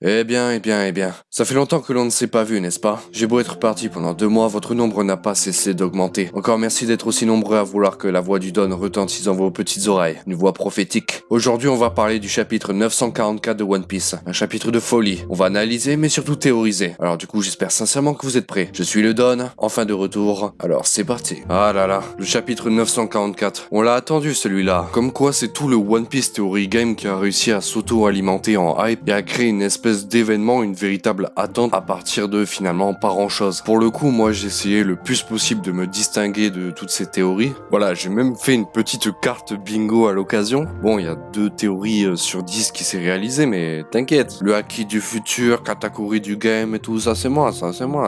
Ça fait longtemps que l'on ne s'est pas vu, n'est-ce pas? J'ai beau être parti pendant 2 mois, votre nombre n'a pas cessé d'augmenter. Encore merci d'être aussi nombreux à vouloir que la voix du Don retentisse dans vos petites oreilles. Une voix prophétique. Aujourd'hui, on va parler du chapitre 944 de One Piece. Un chapitre de folie. On va analyser, mais surtout théoriser. Alors du coup, j'espère sincèrement que vous êtes prêts. Je suis le Don, enfin de retour. Alors c'est parti. Ah là là, le chapitre 944. On l'a attendu celui-là. Comme quoi, c'est tout le One Piece Theory Game qui a réussi à s'auto-alimenter en hype et à créer une espèce d'événement, une véritable attente à partir de finalement pas grand chose. Pour le coup, moi j'ai essayé le plus possible de me distinguer de toutes ces théories. Voilà, j'ai même fait une petite carte bingo à l'occasion. Bon, il y a 2 théories sur 10 qui s'est réalisé, mais t'inquiète. Le Haki du futur, Katakuri du game et tout ça, c'est moi,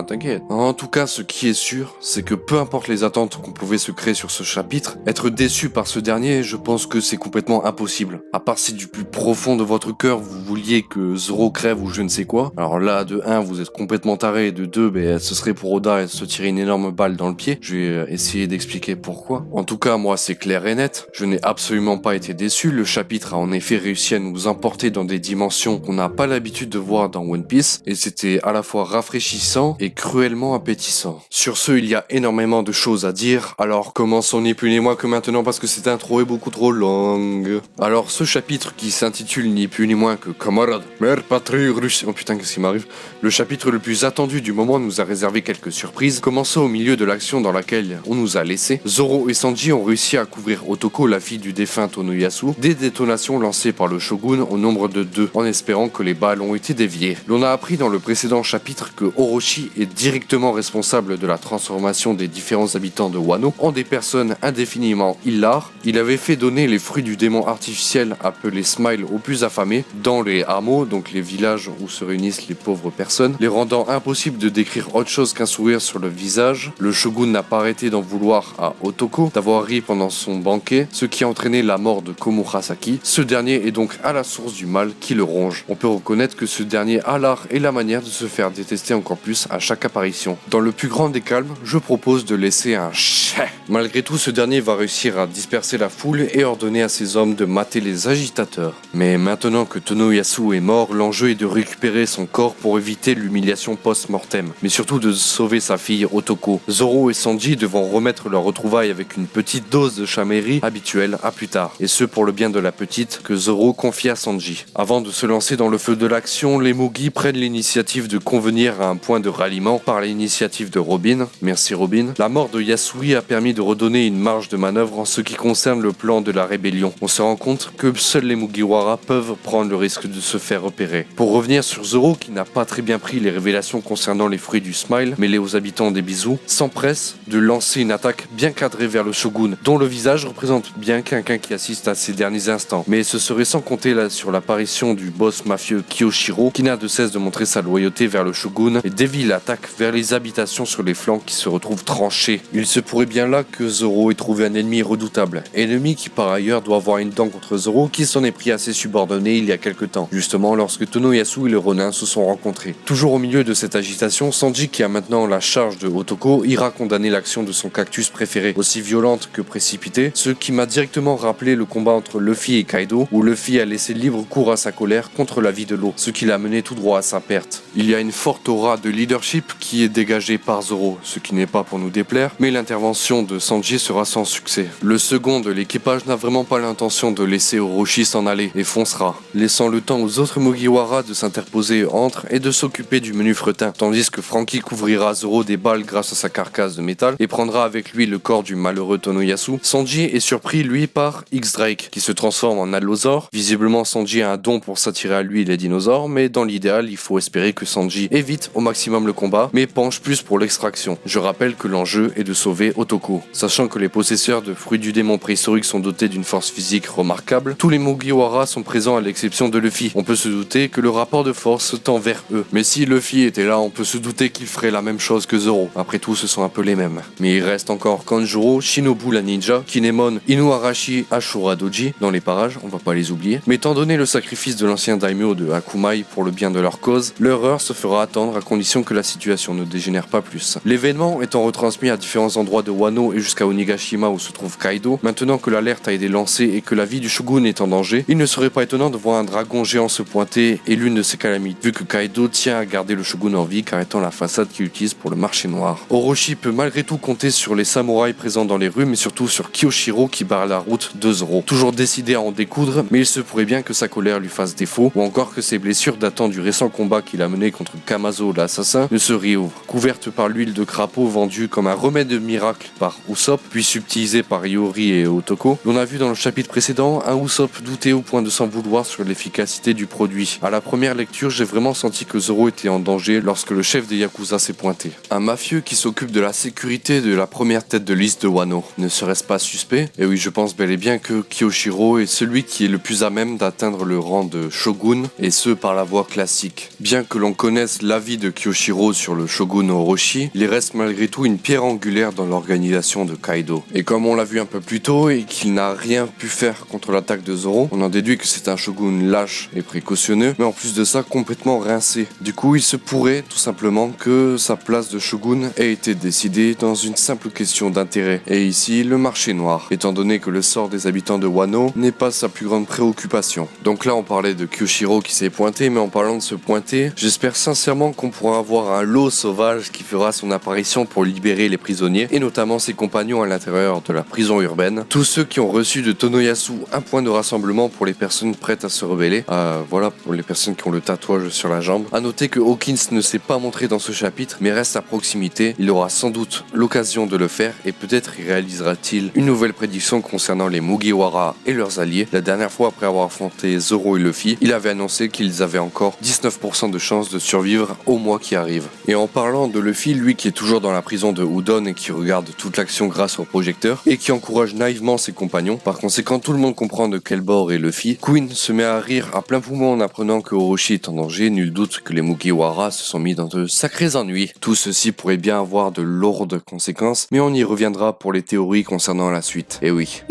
t'inquiète. En tout cas, ce qui est sûr, c'est que peu importe les attentes qu'on pouvait se créer sur ce chapitre, être déçu par ce dernier, je pense que c'est complètement impossible. À part si du plus profond de votre cœur, vous vouliez que Zoro crève ou je ne sais quoi. Alors là, de 1, vous êtes complètement taré, et de 2, ce serait pour Oda se tirer une énorme balle dans le pied. Je vais essayer d'expliquer pourquoi. En tout cas, moi, c'est clair et net. Je n'ai absolument pas été déçu. Le chapitre a en effet réussi à nous emporter dans des dimensions qu'on n'a pas l'habitude de voir dans One Piece, et c'était à la fois rafraîchissant et cruellement appétissant. Sur ce, il y a énormément de choses à dire, alors commençons ni plus ni moins que maintenant parce que cette intro est beaucoup trop longue. Alors, ce chapitre qui s'intitule ni plus ni moins que Camarade, mère patrie russe. Oh putain, qu'est-ce qui m'arrive? Le chapitre le plus attendu du moment nous a réservé quelques surprises. Commençons au milieu de l'action dans laquelle on nous a laissé. Zoro et Sanji ont réussi à couvrir Otoko, la fille du défunt Tonoyasu, des détonations lancées par le shogun au nombre de 2, en espérant que les balles ont été déviées. L'on a appris dans le précédent chapitre que Orochi est directement responsable de la transformation des différents habitants de Wano en des personnes indéfiniment hilares. Il avait fait donner les fruits du démon artificiel appelé Smile aux plus affamés dans les hameaux, donc les villages où se réunissent les pauvres personnes, les rendant impossible de décrire autre chose qu'un sourire sur le visage. Le shogun n'a pas arrêté d'en vouloir à Otoko d'avoir ri pendant son banquet, ce qui a entraîné la mort de Komurasaki. Ce dernier est donc à la source du mal qui le ronge. On peut reconnaître que ce dernier a l'art et la manière de se faire détester encore plus à chaque apparition. Dans le plus grand des calmes, je propose de laisser un chais. Malgré tout, ce dernier va réussir à disperser la foule et ordonner à ses hommes de mater les agitateurs. Mais maintenant que Tonoyasu est mort, l'enjeu est de récupérer son corps pour éviter l'humiliation post-mortem, mais surtout de sauver sa fille Otoko. Zoro et Sanji devront remettre leur retrouvaille avec une petite dose de chamérie habituelle à plus tard, et ce pour le bien de la petite que Zoro confie à Sanji. Avant de se lancer dans le feu de l'action, les Mugi prennent l'initiative de convenir à un point de ralliement par l'initiative de Robin. Merci Robin. La mort de Yasui a permis de redonner une marge de manœuvre en ce qui concerne le plan de la rébellion. On se rend compte que seuls les Mugiwara peuvent prendre le risque de se faire repérer. Pour revenir sur Zoro, qui n'a pas très bien pris les révélations concernant les fruits du Smile mêlés aux habitants des bisous, s'empresse de lancer une attaque bien cadrée vers le shogun, dont le visage représente bien quelqu'un qui assiste à ces derniers instants. Mais ce serait sans compter là sur l'apparition du boss mafieux Kiyoshiro, qui n'a de cesse de montrer sa loyauté vers le shogun et dévie l'attaque vers les habitations sur les flancs qui se retrouvent tranchées. Il se pourrait bien là que Zoro ait trouvé un ennemi redoutable, ennemi qui par ailleurs doit avoir une dent contre Zoro, qui s'en est pris assez subordonné il y a quelque temps, justement lorsque Tonoyasu et le Ronin se sont rencontrés. Toujours au milieu de cette agitation, Sanji, qui a maintenant la charge de Otoko, ira condamner l'action de son cactus préféré, aussi violente que précipitée, ce qui m'a directement rappelé le combat entre Luffy et Kaido, où Luffy a laissé libre cours à sa colère contre la vie de l'eau, ce qui l'a mené tout droit à sa perte. Il y a une forte aura de leadership qui est dégagée par Zoro, ce qui n'est pas pour nous déplaire, mais l'intervention de Sanji sera sans succès. Le second de l'équipage n'a vraiment pas l'intention de laisser Orochi s'en aller et foncera, laissant le temps aux autres Mugiwara de s'interposer entre et de s'occuper du menu fretin, tandis que Franky couvrira Zoro des balles grâce à sa carcasse de métal et prendra avec lui le corps du malheureux Tonoyasu. Sanji est surpris lui par X-Drake qui se transforme en allosaure. Visiblement Sanji a un don pour s'attirer à lui les dinosaures, mais dans l'idéal il faut espérer que Sanji évite au maximum le combat mais penche plus pour l'extraction. Je rappelle que l'enjeu est de sauver Otoko. Sachant que les possesseurs de fruits du démon préhistorique sont dotés d'une force physique remarquable, tous les Mugiwara sont présents à l'exception de Luffy. On peut se douter que le rapport de force tend vers eux. Mais si Luffy était là, on peut se douter qu'il ferait la même chose que Zoro. Après tout, ce sont un peu les mêmes. Mais il reste encore Kanjuro, Shinobu la ninja, Kinemon, Inuarashi, Ashura Doji dans les parages, on va pas les oublier. Mais étant donné le sacrifice de l'ancien daimyo de Akumai pour le bien de leur cause, leur l'empereur se fera attendre à condition que la situation ne dégénère pas plus. L'événement étant retransmis à différents endroits de Wano et jusqu'à Onigashima où se trouve Kaido, maintenant que l'alerte a été lancée et que la vie du shogun est en danger, il ne serait pas étonnant de voir un dragon géant se pointer et l'une de ses calamités, vu que Kaido tient à garder le shogun en vie car étant la façade qu'il utilise pour le marché noir. Orochi peut malgré tout compter sur les samouraïs présents dans les rues, mais surtout sur Kyoshiro qui barre la route de Zoro. Toujours décidé à en découdre, mais il se pourrait bien que sa colère lui fasse défaut, ou encore que ses blessures datant du récent combat qu'il a mené contre Kamazo l'assassin ne se réouvrent. Couverte par l'huile de crapaud vendue comme un remède miracle par Usopp, puis subtilisée par Iori et Otoko, l'on a vu dans le chapitre précédent un Usopp douté au point de s'en vouloir sur l'efficacité du produit. À la première lecture, j'ai vraiment senti que Zoro était en danger lorsque le chef des Yakuza s'est pointé. Un mafieux qui s'occupe de la sécurité de la première tête de liste de Wano. Ne serait-ce pas suspect? Et oui, je pense bel et bien que Kyoshiro est celui qui est le plus à même d'atteindre le rang de shogun, et ce par la voie classique. Bien que l'on connaisse l'avis de Kyoshiro sur le shogun Orochi, il reste malgré tout une pierre angulaire dans l'organisation de Kaido. Et comme on l'a vu un peu plus tôt et qu'il n'a rien pu faire contre l'attaque de Zoro, on en déduit que c'est un shogun lâche et précautionneux, mais en plus de ça complètement rincé. Du coup, il se pourrait tout simplement que sa place de shogun ait été décidée dans une simple question d'intérêt. Et ici, le marché noir, étant donné que le sort des habitants de Wano n'est pas sa plus grande préoccupation. Donc là, on parlait de Kyoshiro qui s'est pointé, mais en parlant de se pointer, j'espère sincèrement qu'on pourra avoir un lot sauvage qui fera son apparition pour libérer les prisonniers, et notamment ses compagnons à l'intérieur de la prison urbaine. Tous ceux qui ont reçu de Tonoyasu un point de rassemblement pour les personnes prêtes à se rebeller. Voilà, pour les personnes qui ont le tatouage sur la jambe. A noter que Hawkins ne s'est pas montré dans ce chapitre, mais reste à proximité. Il aura sans doute l'occasion de le faire, et peut-être y réalisera-t-il une nouvelle prédiction concernant les Mugiwara et leurs alliés. La dernière fois, après avoir affronté Zoro et Luffy, il avait annoncé qu'ils avaient encore 19% de chances de survivre au mois qui arrive. Et en parlant de Luffy, lui qui est toujours dans la prison de Udon et qui regarde toute l'action grâce au projecteur, et qui encourage naïvement ses compagnons, par conséquent tout le monde comprend de quel bord est Luffy, Queen se met à rire à plein poumon en apprenant que Orochi est en danger. Nul doute que les Mugiwara se sont mis dans de sacrés ennuis. Tout ceci pourrait bien avoir de lourdes conséquences, mais on y reviendra pour les théories concernant la suite. Et oui.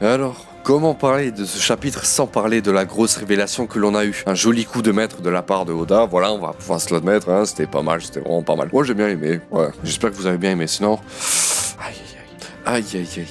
Alors, comment parler de ce chapitre sans parler de la grosse révélation que l'on a eue? Un joli coup de maître de la part de Oda, voilà, on va pouvoir se l'admettre, hein, c'était pas mal, c'était vraiment pas mal. Moi j'ai bien aimé, ouais, j'espère que vous avez bien aimé, sinon... Aïe aïe aïe. Aïe aïe aïe aïe.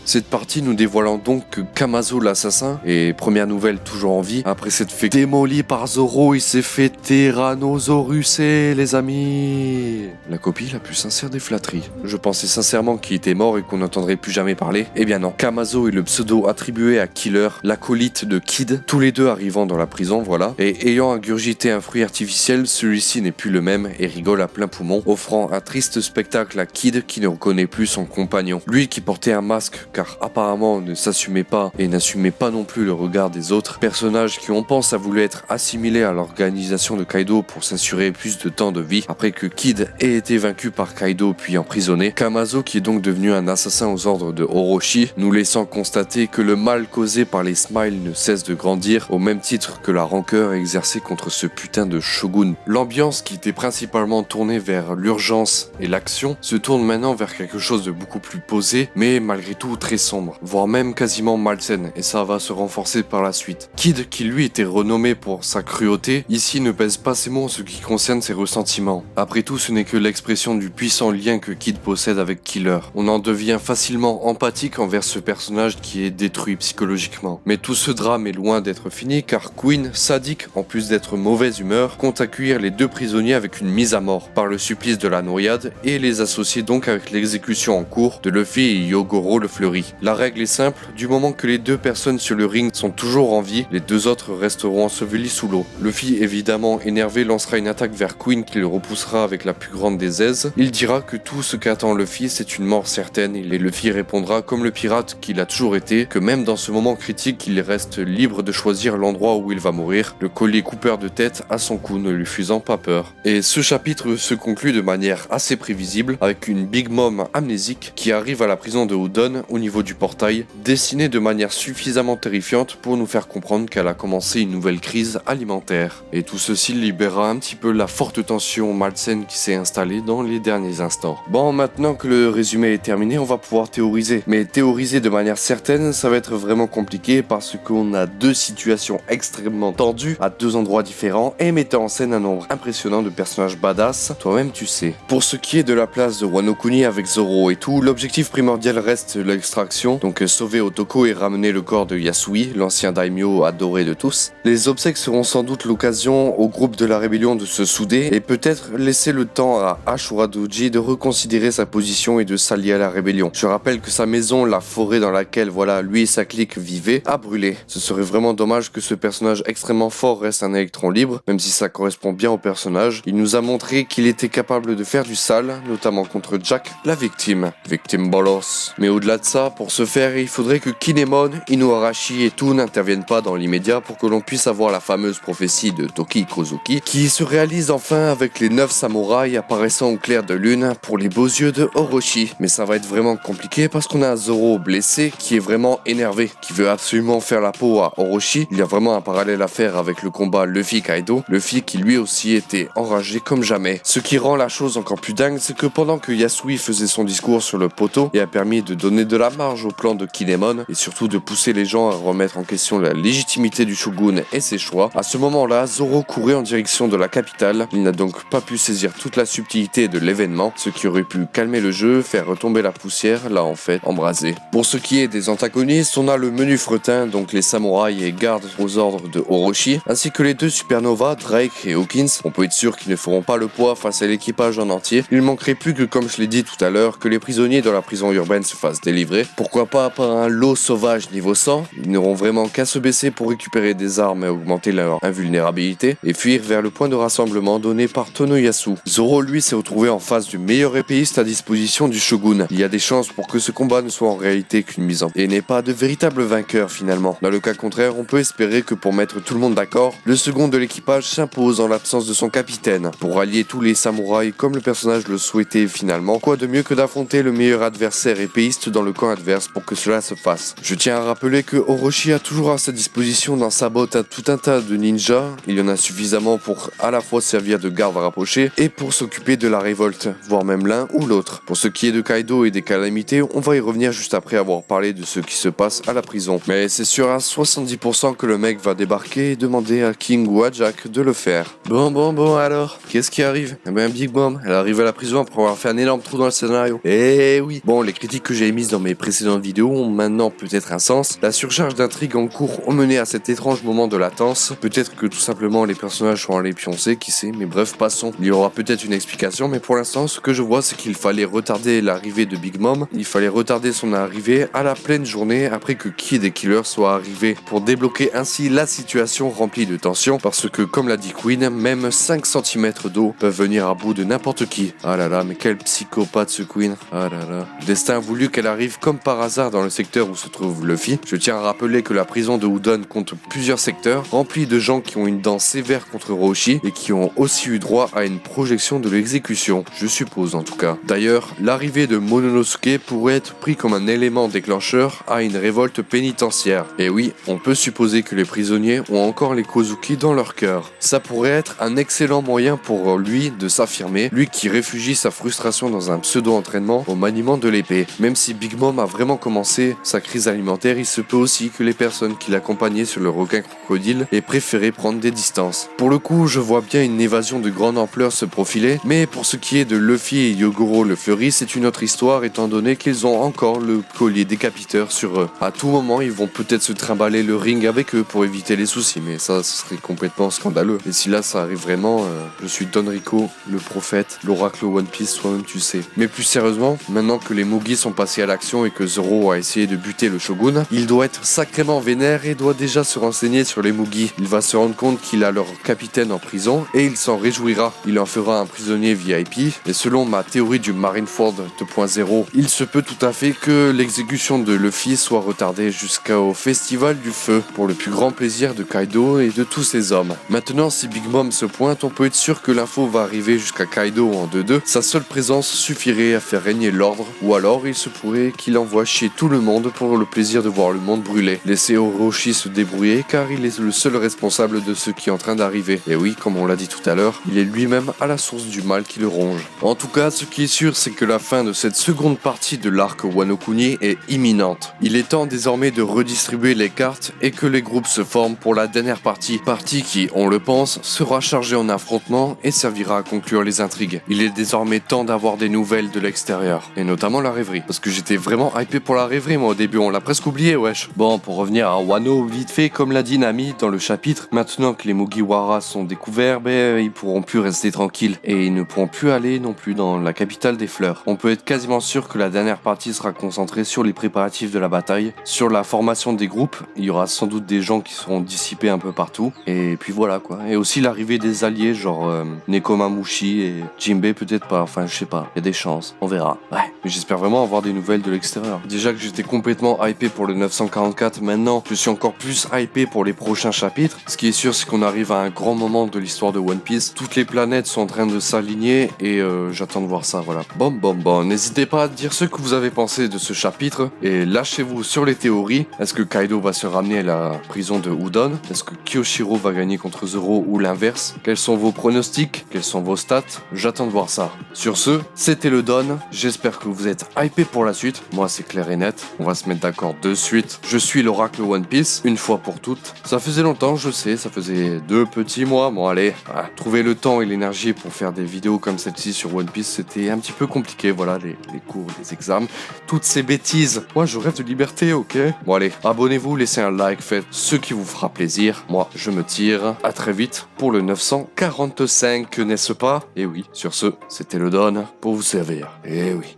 Cette partie nous dévoilant donc que Kamazo l'assassin, et première nouvelle toujours en vie, après s'être fait démoli par Zoro, il s'est fait tyrannosauruser les amis. La copie la plus sincère des flatteries. Je pensais sincèrement qu'il était mort et qu'on n'entendrait plus jamais parler. Eh bien non, Kamazo est le pseudo attribué à Killer, l'acolyte de Kid, tous les deux arrivant dans la prison, voilà, et ayant ingurgité un fruit artificiel, celui-ci n'est plus le même et rigole à plein poumon, offrant un triste spectacle à Kid qui ne reconnaît plus son compagnon. Lui qui portait un masque car apparemment ne s'assumait pas et n'assumait pas non plus le regard des autres personnages qui on pense a voulu être assimilés à l'organisation de Kaido pour s'assurer plus de temps de vie après que Kid ait été vaincu par Kaido puis emprisonné. Kamazo qui est donc devenu un assassin aux ordres de Orochi, nous laissant constater que le mal causé par les Smiles ne cesse de grandir au même titre que la rancœur exercée contre ce putain de shogun. L'ambiance qui était principalement tournée vers l'urgence et l'action se tourne maintenant vers quelque chose de beaucoup plus posé mais malgré tout très sombre, voire même quasiment malsaine, et ça va se renforcer par la suite. Kid, qui lui était renommé pour sa cruauté, ici ne pèse pas ses mots en ce qui concerne ses ressentiments. Après tout, ce n'est que l'expression du puissant lien que Kid possède avec Killer. On en devient facilement empathique envers ce personnage qui est détruit psychologiquement. Mais tout ce drame est loin d'être fini, car Queen, sadique en plus d'être mauvaise humeur, compte accueillir les deux prisonniers avec une mise à mort par le supplice de la noyade et les associer donc avec l'exécution en cours de Luffy et Yogoro le Fleuri. La règle est simple, du moment que les deux personnes sur le ring sont toujours en vie, les deux autres resteront ensevelis sous l'eau. Luffy, évidemment énervé, lancera une attaque vers Queen qui le repoussera avec la plus grande des aises. Il dira que tout ce qu'attend Luffy c'est une mort certaine, et Luffy répondra comme le pirate qu'il a toujours été, que même dans ce moment critique il reste libre de choisir l'endroit où il va mourir, le collier coupeur de tête à son cou ne lui faisant pas peur. Et ce chapitre se conclut de manière assez prévisible avec une Big Mom amnésique qui arrive à la prison de Udon, niveau du portail, dessinée de manière suffisamment terrifiante pour nous faire comprendre qu'elle a commencé une nouvelle crise alimentaire. Et tout ceci libérera un petit peu la forte tension malsaine qui s'est installée dans les derniers instants. Bon, maintenant que le résumé est terminé, on va pouvoir théoriser. Mais théoriser de manière certaine, ça va être vraiment compliqué parce qu'on a deux situations extrêmement tendues à deux endroits différents et mettant en scène un nombre impressionnant de personnages badass, toi-même tu sais. Pour ce qui est de la place de Wano Kuni avec Zoro et tout, l'objectif primordial reste l'extraction, donc sauver Otoko et ramener le corps de Yasui, l'ancien daimyo adoré de tous. Les obsèques seront sans doute l'occasion au groupe de la rébellion de se souder et peut-être laisser le temps à Ashura Doji de reconsidérer sa position et de s'allier à la rébellion. Je rappelle que sa maison, la forêt dans laquelle lui et sa clique vivaient, a brûlé. Ce serait vraiment dommage que ce personnage extrêmement fort reste un électron libre, même si ça correspond bien au personnage. Il nous a montré qu'il était capable de faire du sale, notamment contre Jack, la victime. Victime bolos. Mais au-delà de ça, pour ce faire, il faudrait que Kinemon, Inuarashi et tout n'interviennent pas dans l'immédiat pour que l'on puisse avoir la fameuse prophétie de Toki Kozuki, qui se réalise enfin avec les 9 samouraïs apparaissant au clair de lune pour les beaux yeux de Orochi. Mais ça va être vraiment compliqué parce qu'on a Zoro blessé qui est vraiment énervé, qui veut absolument faire la peau à Orochi. Il y a vraiment un parallèle à faire avec le combat Luffy-Kaido, Luffy qui lui aussi était enragé comme jamais. Ce qui rend la chose encore plus dingue, c'est que pendant que Yasui faisait son discours sur le poteau et a permis de donner de la marge au plan de Kinemon et surtout de pousser les gens à remettre en question la légitimité du shogun et ses choix, à ce moment-là, Zoro courait en direction de la capitale. Il n'a donc pas pu saisir toute la subtilité de l'événement, ce qui aurait pu calmer le jeu, faire retomber la poussière, l'a en fait embrasé. Pour ce qui est des antagonistes, on a le menu fretin, donc les samouraïs et gardes aux ordres de Orochi, ainsi que les deux supernovas, Drake et Hawkins. On peut être sûr qu'ils ne feront pas le poids face à l'équipage en entier. Il manquerait plus que, comme je l'ai dit tout à l'heure, que les prisonniers dans la prison urbaine se fassent délivrer. Pourquoi pas par un lot sauvage niveau 100? Ils n'auront vraiment qu'à se baisser pour récupérer des armes et augmenter leur invulnérabilité, et fuir vers le point de rassemblement donné par Tonoyasu. Zoro, lui, s'est retrouvé en face du meilleur épéiste à disposition du shogun. Il y a des chances pour que ce combat ne soit en réalité qu'une mise en et n'ait pas de véritable vainqueur finalement. Dans le cas contraire, on peut espérer que pour mettre tout le monde d'accord, le second de l'équipage s'impose en l'absence de son capitaine. Pour rallier tous les samouraïs comme le personnage le souhaitait finalement, quoi de mieux que d'affronter le meilleur adversaire épéiste dans le camp adverse pour que cela se fasse. Je tiens à rappeler que Orochi a toujours à sa disposition dans sa botte tout un tas de ninjas. Il y en a suffisamment pour à la fois servir de garde rapprochée et pour s'occuper de la révolte, voire même l'un ou l'autre. Pour ce qui est de Kaido et des calamités, on va y revenir juste après avoir parlé de ce qui se passe à la prison. Mais c'est sûr à 70% que le mec va débarquer et demander à King ou à Jack de le faire. Bon alors, qu'est-ce qui arrive? Eh ben Big Mom, elle arrive à la prison après avoir fait un énorme trou dans le scénario. Eh oui. Bon, les critiques que j'ai émises dans mes précédentes vidéos ont maintenant peut-être un sens. La surcharge d'intrigue en cours ont mené à cet étrange moment de latence. Peut-être que tout simplement les personnages sont allés pioncer, qui sait, mais bref, passons. Il y aura peut-être une explication, mais pour l'instant, ce que je vois, c'est qu'il fallait retarder l'arrivée de Big Mom. Il fallait retarder son arrivée à la pleine journée après que Kid et Killer soient arrivés, pour débloquer ainsi la situation remplie de tension, parce que, comme l'a dit Queen, même 5 cm d'eau peuvent venir à bout de n'importe qui. Ah là là, mais quel psychopathe ce Queen. Ah là là. Le destin a voulu qu'elle arrive comme par hasard dans le secteur où se trouve Luffy. Je tiens à rappeler que la prison de Udon compte plusieurs secteurs, remplis de gens qui ont une dent sévère contre Orochi et qui ont aussi eu droit à une projection de l'exécution, je suppose en tout cas. D'ailleurs, l'arrivée de Mononosuke pourrait être pris comme un élément déclencheur à une révolte pénitentiaire. Et oui, on peut supposer que les prisonniers ont encore les Kozuki dans leur cœur. Ça pourrait être un excellent moyen pour lui de s'affirmer, lui qui réfugie sa frustration dans un pseudo-entraînement au maniement de l'épée. Même si Big Mom a vraiment commencé sa crise alimentaire, il se peut aussi que les personnes qui l'accompagnaient sur le requin crocodile aient préféré prendre des distances. Pour le coup, je vois bien une évasion de grande ampleur se profiler, mais pour ce qui est de Luffy et Yogoro le Fleuri, c'est une autre histoire étant donné qu'ils ont encore le collier décapiteur sur eux. À tout moment, ils vont peut-être se trimballer le ring avec eux pour éviter les soucis, mais ça, ce serait complètement scandaleux. Et si là, ça arrive vraiment, je suis Don Rico, le prophète, l'oracle One Piece, toi-même tu sais. Mais plus sérieusement, maintenant que les Mugi sont passés à l'action et que Zoro a essayé de buter le Shogun, il doit être sacrément vénère et doit déjà se renseigner sur les Mugi. Il va se rendre compte qu'il a leur capitaine en prison et il s'en réjouira. Il en fera un prisonnier VIP et selon ma théorie du Marineford 2.0, il se peut tout à fait que l'exécution de Luffy soit retardée jusqu'au festival du feu pour le plus grand plaisir de Kaido et de tous ses hommes. Maintenant, si Big Mom se pointe, on peut être sûr que l'info va arriver jusqu'à Kaido en 2-2. Sa seule présence suffirait à faire régner l'ordre, ou alors il se pourrait qu'il il envoie chier tout le monde pour le plaisir de voir le monde brûler. Laissez Orochi se débrouiller car il est le seul responsable de ce qui est en train d'arriver. Et oui, comme on l'a dit tout à l'heure, il est lui-même à la source du mal qui le ronge. En tout cas, ce qui est sûr, c'est que la fin de cette seconde partie de l'arc Wano Kuni est imminente. Il est temps désormais de redistribuer les cartes et que les groupes se forment pour la dernière partie qui, on le pense, sera chargée en affrontement et servira à conclure les intrigues. Il est désormais temps d'avoir des nouvelles de l'extérieur, et notamment la rêverie. Parce que j'étais vraiment hypé pour la rêverie, moi au début, on l'a presque oublié, wesh. Bon, pour revenir à Wano, vite fait, comme l'a dit Nami dans le chapitre, maintenant que les Mugiwara sont découverts, ils pourront plus rester tranquilles, et ils ne pourront plus aller non plus dans la capitale des fleurs. On peut être quasiment sûr que la dernière partie sera concentrée sur les préparatifs de la bataille, sur la formation des groupes, il y aura sans doute des gens qui seront dissipés un peu partout, et puis voilà quoi. Et aussi l'arrivée des alliés, genre Nekomamushi et Jinbei, peut-être pas, enfin je sais pas, il y a des chances, on verra. Ouais, mais j'espère vraiment avoir des nouvelles de l'extérieur. Déjà que j'étais complètement hypé pour le 944, maintenant je suis encore plus hypé pour les prochains chapitres. Ce qui est sûr, c'est qu'on arrive à un grand moment de l'histoire de One Piece. Toutes les planètes sont en train de s'aligner et j'attends de voir ça, voilà. Bon, n'hésitez pas à dire ce que vous avez pensé de ce chapitre et lâchez-vous sur les théories. Est-ce que Kaido va se ramener à la prison de Udon? Est-ce que Kyoshiro va gagner contre Zoro ou l'inverse? Quels sont vos pronostics? Quels sont vos stats? J'attends de voir ça. Sur ce, c'était le Don. J'espère que vous êtes hypés pour la suite. Moi, c'est clair et net. On va se mettre d'accord de suite. Je suis l'oracle One Piece, une fois pour toutes. Ça faisait longtemps, je sais, ça faisait 2 petits mois. Bon, allez, trouver le temps et l'énergie pour faire des vidéos comme celle-ci sur One Piece, c'était un petit peu compliqué. Voilà, les cours, les examens, toutes ces bêtises. Moi, je rêve de liberté, ok? Bon, allez, abonnez-vous, laissez un like, faites ce qui vous fera plaisir. Moi, je me tire. À très vite pour le 945, n'est-ce pas? Et oui, sur ce, c'était le Don pour vous servir. Et oui.